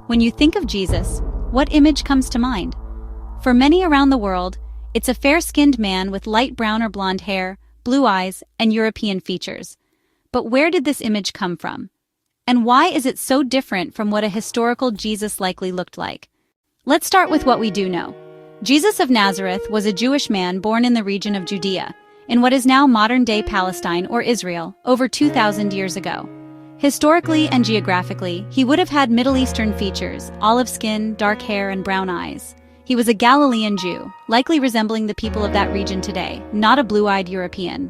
When you think of Jesus, what image comes to mind? For many around the world, it's a fair-skinned man with light brown or blonde hair, blue eyes, and European features. But where did this image come from? And why is it so different from what a historical Jesus likely looked like? Let's start with what we do know. Jesus of Nazareth was a Jewish man born in the region of Judea, in what is now modern-day Palestine or Israel, over 2,000 years ago. Historically and geographically, he would have had Middle Eastern features, olive skin, dark hair, and brown eyes. He was a Galilean Jew, likely resembling the people of that region today, not a blue-eyed European.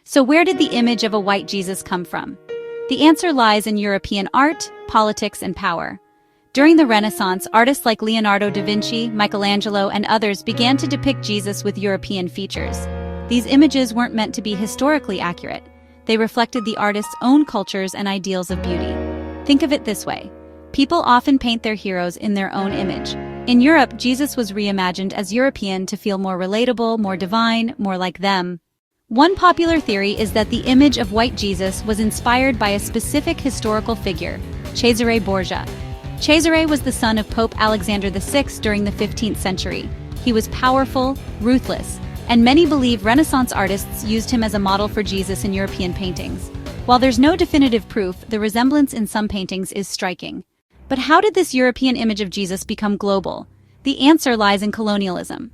So where did the image of a white Jesus come from? The answer lies in European art, politics, and power. During the Renaissance, artists like Leonardo da Vinci, Michelangelo, and others began to depict Jesus with European features. These images weren't meant to be historically accurate. They reflected the artist's own cultures and ideals of beauty. Think of it this way. People often paint their heroes in their own image. In Europe, Jesus was reimagined as European to feel more relatable, more divine, more like them. One popular theory is that the image of white Jesus was inspired by a specific historical figure, Cesare Borgia. Cesare was the son of Pope Alexander VI during the 15th century. He was powerful, ruthless, and many believe Renaissance artists used him as a model for Jesus in European paintings. While there's no definitive proof, the resemblance in some paintings is striking. But how did this European image of Jesus become global? The answer lies in colonialism.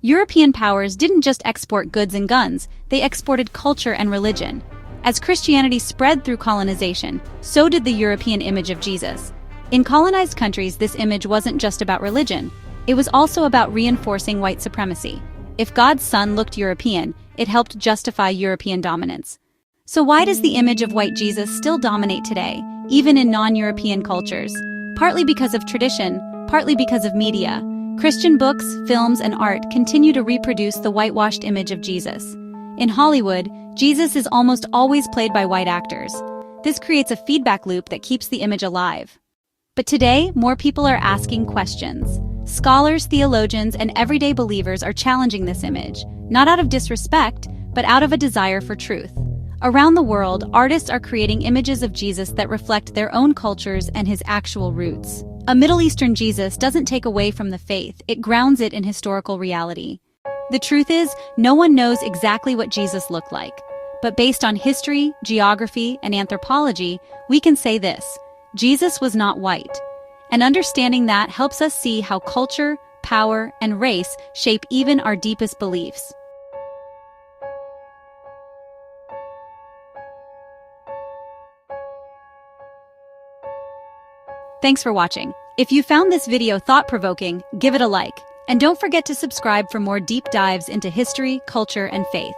European powers didn't just export goods and guns, they exported culture and religion. As Christianity spread through colonization, so did the European image of Jesus. In colonized countries, this image wasn't just about religion, it was also about reinforcing white supremacy. If God's Son looked European, it helped justify European dominance. So why does the image of white Jesus still dominate today, even in non-European cultures? Partly because of tradition, partly because of media. Christian books, films, and art continue to reproduce the whitewashed image of Jesus. In Hollywood, Jesus is almost always played by white actors. This creates a feedback loop that keeps the image alive. But today, more people are asking questions. Scholars, theologians, and everyday believers are challenging this image, not out of disrespect, but out of a desire for truth. Around the world, artists are creating images of Jesus that reflect their own cultures and his actual roots. A Middle Eastern Jesus doesn't take away from the faith, it grounds it in historical reality. The truth is, no one knows exactly what Jesus looked like. But based on history, geography, and anthropology, we can say this: Jesus was not white. And understanding that helps us see how culture, power, and race shape even our deepest beliefs. Thanks for watching. If you found this video thought-provoking, give it a like. And don't forget to subscribe for more deep dives into history, culture, and faith.